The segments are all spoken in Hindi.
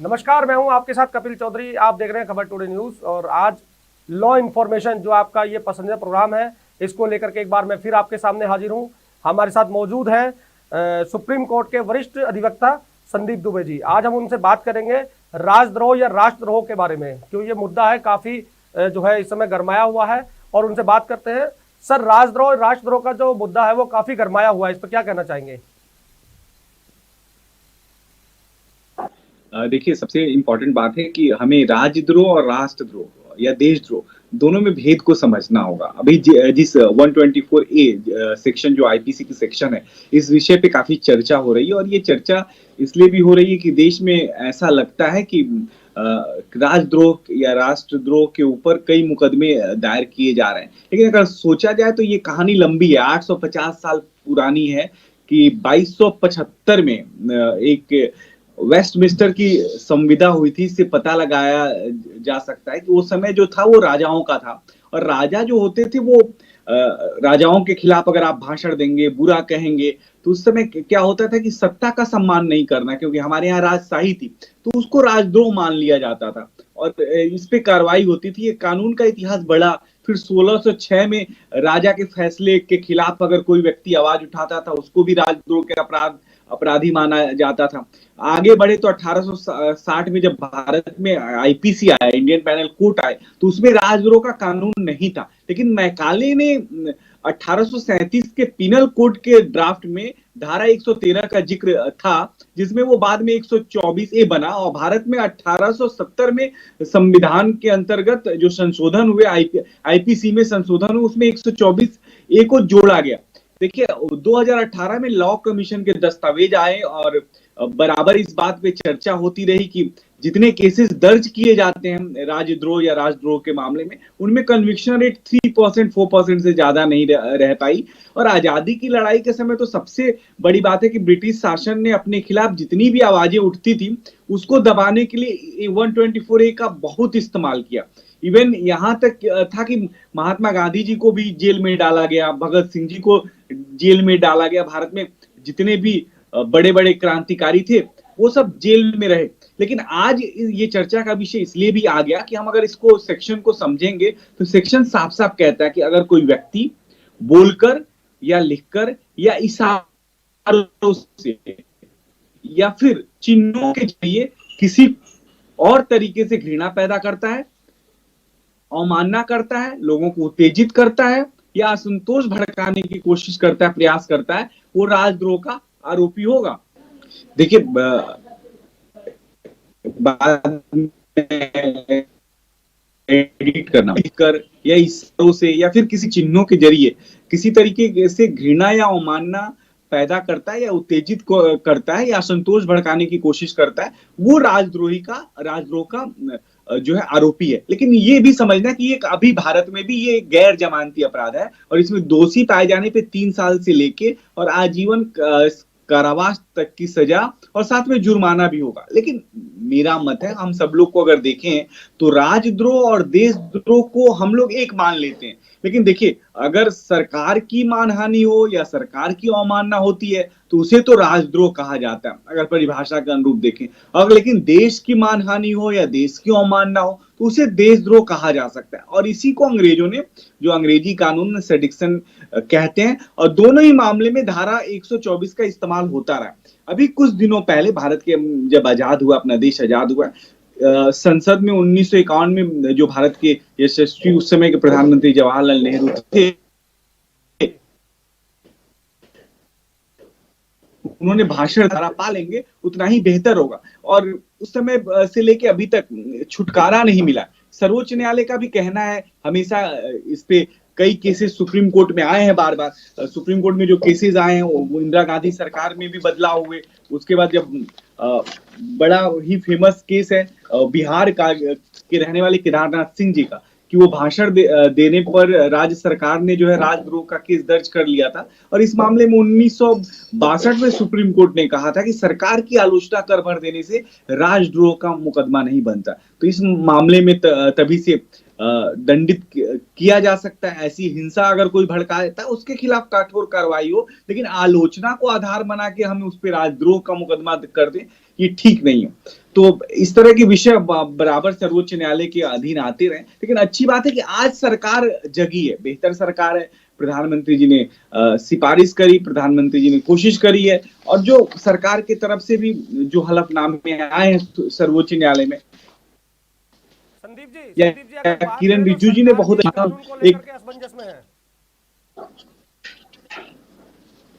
नमस्कार, मैं हूं आपके साथ कपिल चौधरी। आप देख रहे हैं खबर टुडे न्यूज और आज लॉ इन्फॉर्मेशन जो आपका ये पसंदीदा प्रोग्राम है, इसको लेकर के एक बार मैं फिर आपके सामने हाजिर हूं। हमारे साथ मौजूद हैं सुप्रीम कोर्ट के वरिष्ठ अधिवक्ता संदीप दुबे जी। आज हम उनसे बात करेंगे राजद्रोह या राष्ट्रद्रोह के बारे में, क्यों ये मुद्दा है काफी जो है इस समय गरमाया हुआ है। और उनसे बात करते हैं। सर, राजद्रोह राष्ट्रद्रोह का जो मुद्दा है वो काफी गरमाया हुआ है, इस पर क्या कहना चाहेंगे? देखिए, सबसे इम्पोर्टेंट बात है कि हमें राजद्रोह और राष्ट्रद्रोह या देशद्रोह दोनों में भेद को समझना होगा। अभी जिस 124A सेक्शन जो आईपीसी की सेक्शन है, इस विषय पे काफी चर्चा हो रही है और ये चर्चा इसलिए भी हो रही है कि देश में ऐसा लगता है कि राजद्रोह या राष्ट्रद्रोह के ऊपर कई मुकदमे दायर किए जा रहे हैं। लेकिन अगर सोचा जाए तो ये कहानी लंबी है, 850 साल पुरानी है कि 2275 में एक वेस्टमिंस्टर की संविदा हुई थी। इससे पता लगाया जा सकता है कि वो समय जो था वो राजाओं का था और राजा जो होते थे वो राजाओं के खिलाफ अगर आप भाषण देंगे, बुरा कहेंगे, तो उस समय क्या होता था कि सत्ता का सम्मान नहीं करना, क्योंकि हमारे यहाँ राजशाही थी, तो उसको राजद्रोह मान लिया जाता था और इस पे कार्रवाई होती थी। ये कानून का इतिहास बड़ा। फिर 1606 में राजा के फैसले के खिलाफ अगर कोई व्यक्ति आवाज उठाता था, उसको भी राजद्रोह के अपराधी माना जाता था। आगे बढ़े तो 1860 में जब भारत में आईपीसी आया, इंडियन पैनल कोर्ट आए, तो उसमें राजद्रोह का कानून नहीं था। लेकिन मैकाले ने 1837 के पिनल कोड के ड्राफ्ट में धारा 113 का जिक्र था, जिसमें वो बाद में 124A बना और भारत में 1870 में संविधान के अंतर्गत जो संशोधन हुए, आईपीसी में संशोधन हुए, उसमें 124A को जोड़ा गया। देखिए, 2018 में लॉ कमीशन के दस्तावेज आए और बराबर इस बात पे चर्चा होती रही कि जितने केसेस दर्ज किए जाते हैं राजद्रोह या राष्ट्रद्रोह के मामले में, उनमें कन्विक्शन रेट 3% 4% से ज्यादा नहीं रह पाई। और आजादी की लड़ाई के समय तो सबसे बड़ी बात है कि ब्रिटिश शासन ने अपने खिलाफ जितनी भी आवाजें उठती थी, उसको दबाने के लिए 124A का बहुत इस्तेमाल किया। इवन यहां तक था कि महात्मा गांधी जी को भी जेल में डाला गया, भगत सिंह जी को जेल में डाला गया। भारत में जितने भी बड़े बड़े क्रांतिकारी थे, वो सब जेल में रहे। लेकिन आज ये चर्चा का विषय इसलिए भी आ गया कि हम अगर इसको सेक्शन को समझेंगे तो सेक्शन साफ साफ कहता है कि अगर कोई व्यक्ति बोलकर या लिखकर या इशारों से या फिर चिन्हों के जरिए किसी और तरीके से घृणा पैदा करता है, अवमानना करता है, लोगों को उत्तेजित करता है या असंतोष भड़काने की कोशिश करता है, प्रयास करता है, वो राजद्रोह का आरोपी होगा। देखिए, बाद में एडिट करना कर या इशारों से या फिर किसी चिन्हों के जरिए किसी तरीके से घृणा या अवमानना पैदा करता है या उत्तेजित करता है या असंतोष भड़काने की कोशिश करता है, वो राजद्रोह का जो है आरोपी है। लेकिन ये भी समझना कि ये अभी भारत में भी ये गैर जमानती अपराध है और इसमें दोषी पाए जाने पे 3 साल से लेके और आजीवन कारावास तक की सजा और साथ में जुर्माना भी होगा। लेकिन मेरा मत है, हम सब लोग को अगर देखें तो राजद्रोह और देशद्रोह को हम लोग एक मान लेते हैं। लेकिन देखिए, अगर सरकार की मानहानि हो या सरकार की अवमानना होती है तो उसे तो राजद्रोह कहा जाता है, अगर परिभाषा के अनुरूप देखें। अगर लेकिन देश की मानहानि हो या देश की अवमानना हो तो उसे देशद्रोह कहा जा सकता है। और इसी को अंग्रेजों ने, जो अंग्रेजी कानून में सेडिक्शन कहते हैं, और दोनों ही मामले में धारा 124 का इस्तेमाल होता रहा। अभी कुछ दिनों पहले भारत के जब आजाद हुआ, अपना देश आजाद हुआ, संसद में 1951 में जो भारत के यशस्वी उस समय के प्रधानमंत्री जवाहरलाल नेहरू थे, उन्होंने भाषण धारा पा लेंगे उतना ही बेहतर होगा। और उस समय से लेके अभी तक छुटकारा नहीं मिला। सर्वोच्च न्यायालय का भी कहना है, हमेशा इस पे कई केसेस सुप्रीम कोर्ट में आए हैं, बार बार सुप्रीम कोर्ट में जो केसेस आए हैं वो इंदिरा गांधी सरकार में भी बदलाव हुए। उसके बाद जब बड़ा ही फेमस केस है बिहार का के रहने वाले केदारनाथ सिंह जी का, कि वो भाषण देने पर राज्य सरकार ने जो है राजद्रोह का केस दर्ज कर लिया था। और इस मामले में 1962 में सुप्रीम कोर्ट ने कहा था कि सरकार की आलोचना कर भर देने से राजद्रोह का मुकदमा नहीं बनता। तो इस मामले में तभी से दंडित किया जा सकता है। ऐसी हिंसा अगर कोई भड़का देता है उसके खिलाफ कठोर कार्रवाई हो, लेकिन आलोचना को आधार बना के हम उस पर राजद्रोह का मुकदमा कर दें, ये ठीक नहीं है। तो इस तरह के विषय बराबर सर्वोच्च न्यायालय के अधीन आते रहे। लेकिन अच्छी बात है कि आज सरकार जगी है, बेहतर सरकार है। प्रधानमंत्री जी ने सिफारिश करी, प्रधानमंत्री जी ने कोशिश करी है, और जो सरकार की तरफ से भी जो हलफनामे आए हैं सर्वोच्च न्यायालय में, संदीप जी अगर बात किरण करें तो रिजिजू जी ने सरकार बहुत भी कानून को लेकर के असमंजस में है।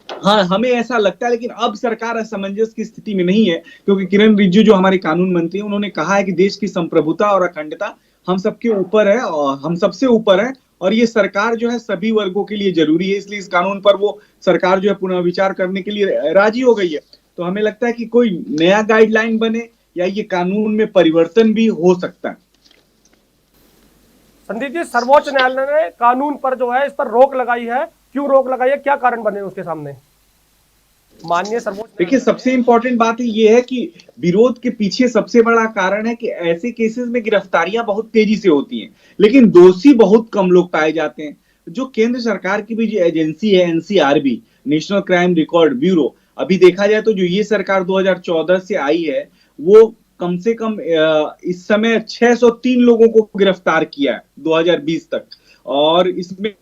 हाँ, हमें ऐसा लगता है, लेकिन अब सरकार असमंजस की स्थिति में नहीं है, क्योंकि किरण रिजिजू जो हमारे कानून मंत्री हैं, उन्होंने कहा है कि देश की संप्रभुता और अखंडता हम सबके ऊपर है, और हम सबसे ऊपर है, और ये सरकार जो है सभी वर्गों के लिए जरूरी है, इसलिए इस कानून पर वो सरकार जो है पुनर्विचार करने के लिए राजी हो गई है। तो हमें लगता है कि कोई नया गाइडलाइन बने या ये कानून में परिवर्तन भी हो सकता है। संदीप जी, सर्वोच्च न्यायालय ने कानून पर जो है इस पर रोक लगाई है, क्यों रोक लगाई है, क्या कारण बने उसके सामने माननीय सर्वोच्च? देखिए, सबसे इंपॉर्टेंट बात ये है कि विरोध के पीछे सबसे बड़ा कारण है कि ऐसे केसेस में गिरफ्तारियां बहुत तेजी से होती हैं, लेकिन दोषी बहुत कम लोग पाए जाते हैं। जो केंद्र सरकार की भी जो एजेंसी है NCRB, national crime record bureau, अभी देखा जाए तो जो ये सरकार 2014 से आई है, वो कम से कम इस समय 603 लोगों को गिरफ्तार किया है 2020 तक, और इसमें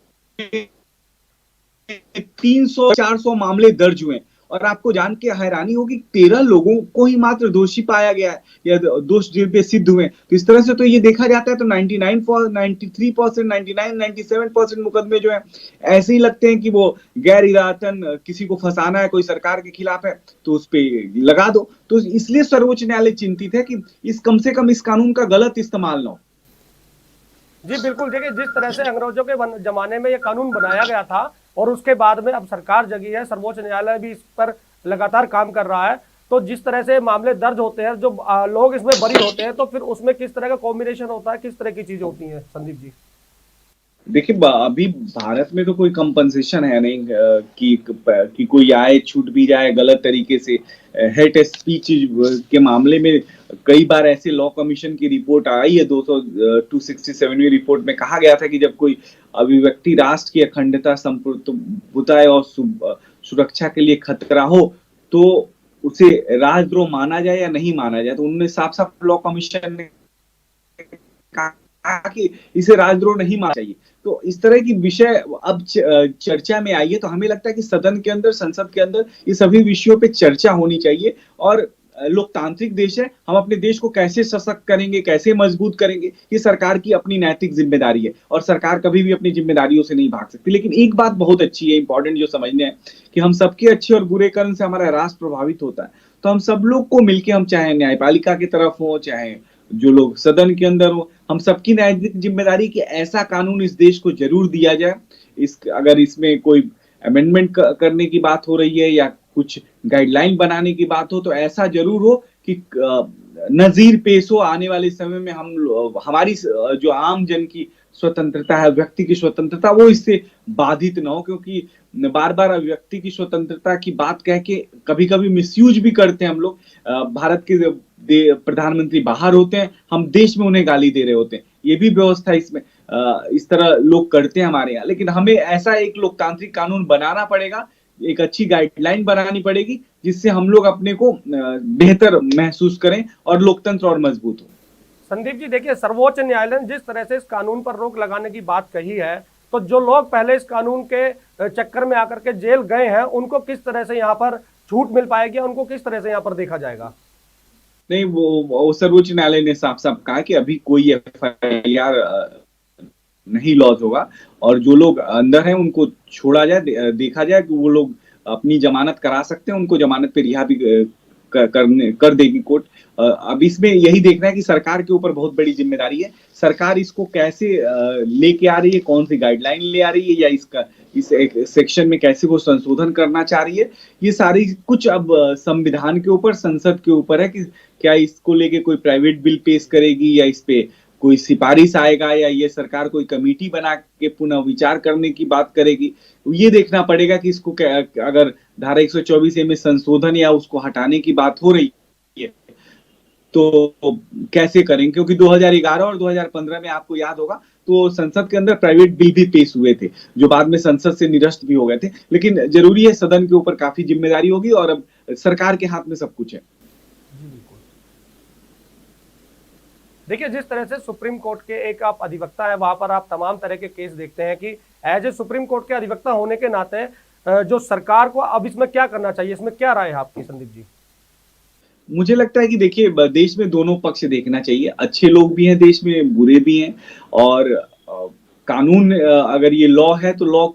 300-400 मामले दर्ज हुए। और आपको जान के हैरानी होगी, 13 लोगों को ही मात्र दोषी पाया गया है या दोष जिन पे सिद्ध हुए। तो इस तरह से तो ये देखा जाता है तो 93%, 97% मुकदमे जो है ऐसे ही लगते हैं कि वो गैर इरादतन किसी को फंसाना है, कोई सरकार के खिलाफ है तो उस पे लगा दो। तो इसलिए सर्वोच्च न्यायालय चिंतित है कि इस कम से कम इस कानून का गलत इस्तेमाल ना हो। जी बिल्कुल, देखिए जिस तरह से अंग्रेजों के जमाने में ये कानून बनाया गया था और उसके बाद में अब सरकार जगी है, सर्वोच्च न्यायालय भी इस पर लगातार काम कर रहा है, तो जिस तरह से मामले दर्ज होते हैं, जो लोग इसमें बरी होते हैं, तो फिर उसमें किस तरह का कॉम्बिनेशन होता है, किस तरह की चीजें होती हैं संदीप जी? देखिए, अभी भारत में तो कोई कंपनसेशन है नहीं कि कोई आए छूट भी जाए गलत तरीके से। हेट स्पीच के मामले में कई बार ऐसे लॉ कमीशन की रिपोर्ट आई है, 267वीं रिपोर्ट में कहा गया था कि जब कोई अभिव्यक्ति राष्ट्र की अखंडता, संप्रभुता और सुरक्षा के लिए खतरा हो तो उसे राजद्रोह माना जाए या नहीं माना जाए। तो उन्होंने साफ साफ लॉ कमीशन ने कहा कि इसे राजद्रोह नहीं माना चाहिए। तो इस तरह की विषय अब चर्चा में आई है, तो हमें लगता है कि सदन के अंदर, संसद के अंदर ये सभी विषयों पे चर्चा होनी चाहिए। और लोकतांत्रिक देश है, हम अपने देश को कैसे सशक्त करेंगे, कैसे मजबूत करेंगे, ये सरकार की अपनी नैतिक जिम्मेदारी है, और सरकार कभी भी अपनी जिम्मेदारियों से नहीं भाग सकती। लेकिन एक बात बहुत अच्छी है, इंपॉर्टेंट जो समझने है, कि हम सबके अच्छे और बुरे कर्म से हमारा राष्ट्र प्रभावित होता है। तो हम सब लोग को मिलकर, हम चाहे न्यायपालिका की तरफ हो, चाहे जो लोग सदन के अंदर हो, हम सबकी नैतिक जिम्मेदारी कि ऐसा कानून इस देश को जरूर दिया जाए। अगर इसमें कोई अमेंडमेंट करने की बात हो रही है या कुछ गाइडलाइन बनाने की बात हो, तो ऐसा जरूर हो कि नजीर पेश हो आने वाले समय में। हमारी जो आम जन की स्वतंत्रता है, व्यक्ति की स्वतंत्रता, वो इससे बाधित ना हो, क्योंकि बार बार व्यक्ति की स्वतंत्रता की बात कह के कभी कभी मिसयूज भी करते हैं हम लोग। भारत के प्रधानमंत्री बाहर होते हैं, हम देश में उन्हें गाली दे रहे होते हैं, ये भी व्यवस्था इसमें इस तरह लोग करते हैं हमारे यहाँ। लेकिन हमें ऐसा एक लोकतांत्रिक कानून बनाना पड़ेगा, एक अच्छी गाइडलाइन बनानी पड़ेगी, जिससे हम लोग अपने को बेहतर महसूस करें और लोकतंत्र और मजबूत हो। संदीप जी, देखिए सर्वोच्च न्यायालय ने जिस तरह से इस कानून पर रोक लगाने की बात कही है, तो जो लोग पहले इस कानून के चक्कर में आकर के जेल गए हैं, उनको किस तरह से यहाँ पर छूट मिल पाएगी, उनको किस तरह से यहाँ पर देखा जाएगा? नहीं, वो सर्वोच्च न्यायालय ने साफ साफ कहा कि अभी कोई FIR नहीं लॉन्च होगा, और जो लोग अंदर हैं उनको छोड़ा जाए, देखा जाए कि वो लोग अपनी जमानत करा सकते हैं, उनको जमानत पे रिहा भी कर देगी कोर्ट। अब इसमें यही देखना है कि सरकार के ऊपर बहुत बड़ी जिम्मेदारी है, सरकार इसको कैसे लेके आ रही है, कौन सी गाइडलाइन ले आ रही है, या इस एक सेक्शन में कैसे वो संशोधन करना चाह रही है। ये सारी कुछ अब संविधान के ऊपर, संसद के ऊपर है कि क्या इसको लेके कोई प्राइवेट बिल पेश करेगी, या इस पे कोई सिफारिश आएगा, या ये सरकार कोई कमेटी बना के पुनः विचार करने की बात करेगी। ये देखना पड़ेगा कि इसको अगर धारा 124A में संशोधन या उसको हटाने की बात हो रही है तो कैसे करेंगे, क्योंकि 2011 और 2015 में आपको याद होगा तो संसद के अंदर प्राइवेट बिल भी पेश हुए थे, जो बाद में संसद से निरस्त भी हो गए थे। लेकिन जरूरी है, सदन के ऊपर काफी जिम्मेदारी होगी, और अब सरकार के हाथ में सब कुछ है। देखिए, जिस तरह से सुप्रीम कोर्ट के एक आप अधिवक्ता है, वहां पर आप तमाम तरह के केस देखते हैं कि एज ए सुप्रीम कोर्ट के अधिवक्ता होने के नाते जो सरकार को अब इसमें क्या करना चाहिए, इसमें क्या राय है आपकी संदीप जी? मुझे लगता है कि देखिए देश में दोनों पक्ष देखना चाहिए, अच्छे लोग भी हैं देश में, बुरे भी हैं। और कानून अगर ये लॉ है तो लॉ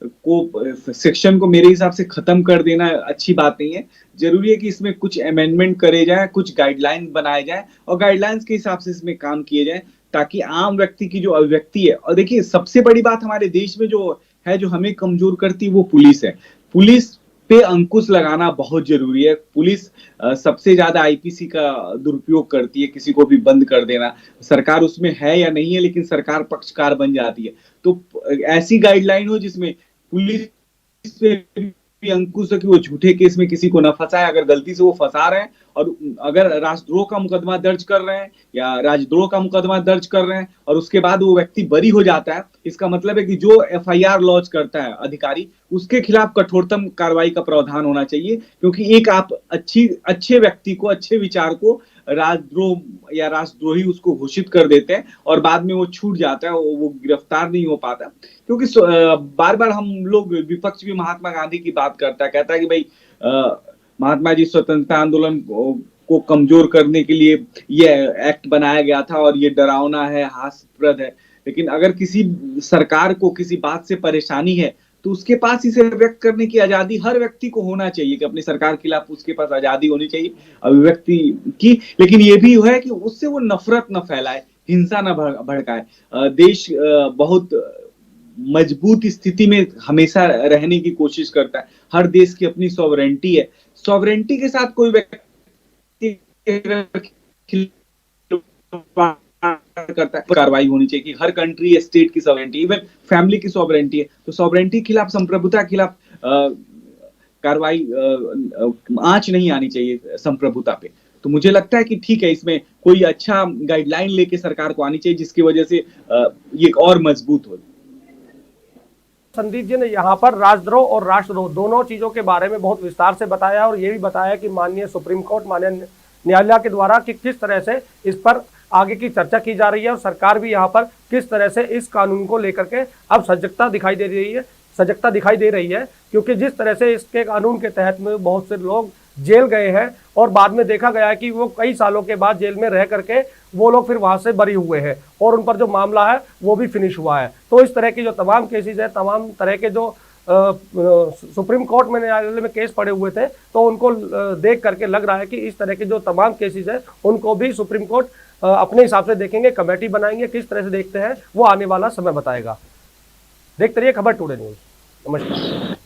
को सेक्शन को मेरे हिसाब से खत्म कर देना अच्छी बात नहीं है। जरूरी है कि इसमें कुछ अमेंडमेंट करे जाए, कुछ गाइडलाइन बनाए जाए और गाइडलाइंस के हिसाब से इसमें काम किए जाए, ताकि आम व्यक्ति की जो अभिव्यक्ति है। और देखिए सबसे बड़ी बात हमारे देश में जो है, जो हमें कमजोर करती है, वो पुलिस है। पुलिस पे अंकुश लगाना बहुत जरूरी है। पुलिस सबसे ज्यादा आईपीसी का दुरुपयोग करती है, किसी को भी बंद कर देना। सरकार उसमें है या नहीं है, लेकिन सरकार पक्षकार बन जाती है। तो ऐसी गाइडलाइन हो जिसमें पुलिस पे भी अंकुश है कि वो झूठे केस में किसी को न फंसाए। अगर गलती से वो फंसा रहे हैं और अगर राष्ट्रद्रोह का मुकदमा दर्ज कर रहे हैं या राजद्रोह का मुकदमा दर्ज कर रहे हैं और उसके बाद वो व्यक्ति बरी हो जाता है, इसका मतलब है कि जो एफआईआर लॉन्च करता है अधिकारी, उसके खिलाफ कठोरतम कार्रवाई का प्रावधान होना चाहिए। क्योंकि एक आप अच्छे व्यक्ति को, अच्छे विचार को राजद्रोह या राष्ट्रद्रोही उसको घोषित कर देते हैं और बाद में वो छूट जाता है, वो गिरफ्तार नहीं हो पाता। क्योंकि बार बार हम लोग, विपक्ष भी महात्मा गांधी की बात करता है, कहता है कि भाई महात्मा जी स्वतंत्रता आंदोलन को कमजोर करने के लिए ये एक्ट बनाया गया था और ये डरावना है, हास्यास्पद है। लेकिन अगर किसी सरकार को किसी बात से परेशानी है तो उसके पास इसे व्यक्त करने की आजादी हर व्यक्ति को होना चाहिए, कि अपनी सरकार के खिलाफ उसके पास आजादी होनी चाहिए अभिव्यक्ति की। लेकिन ये भी है कि उससे वो नफरत न फैलाए, हिंसा न भड़काए। देश बहुत मजबूत स्थिति में हमेशा रहने की कोशिश करता है। हर देश की अपनी सॉवरेंटी है, सॉवरेंटी के साथ कोई व्यक्ति करता है, कार्रवाई होनी चाहिए। कि हर कंट्री, स्टेट की सॉवरेंटी, इवन फैमिली की सॉवरेंटी है, तो सॉवरेंटी के खिलाफ, संप्रभुता के खिलाफ कार्रवाई, आंच नहीं आनी चाहिए संप्रभुता पे। तो मुझे लगता है कि ठीक है, इसमें कोई अच्छा गाइडलाइन लेके सरकार को आनी चाहिए, जिसकी वजह से ये और मजबूत हो। संदीप जी ने यहाँ पर राजद्रोह और राष्ट्रद्रोह दोनों चीजों के बारे में बहुत विस्तार से बताया और ये भी बताया कि माननीय सुप्रीम कोर्ट, माननीय न्यायालय के द्वारा कि किस तरह से इस पर आगे की चर्चा की जा रही है और सरकार भी यहाँ पर किस तरह से इस कानून को लेकर के अब सजगता दिखाई दे रही है। क्योंकि जिस तरह से इसके कानून के तहत में बहुत से लोग जेल गए हैं और बाद में देखा गया है कि वो कई सालों के बाद जेल में रह करके वो लोग फिर वहां से बरी हुए हैं और उन पर जो मामला है वो भी फिनिश हुआ है। तो इस तरह की जो तमाम केसेस है, तमाम तरह के जो सुप्रीम कोर्ट में, न्यायालय में केस पड़े हुए थे, तो उनको देख करके लग रहा है कि इस तरह के जो तमाम केसेस है उनको भी सुप्रीम कोर्ट अपने हिसाब से देखेंगे, कमेटी बनाएंगे। किस तरह से देखते हैं वो आने वाला समय बताएगा। देखते रहिए खबर टुडे न्यूज। नमस्कार।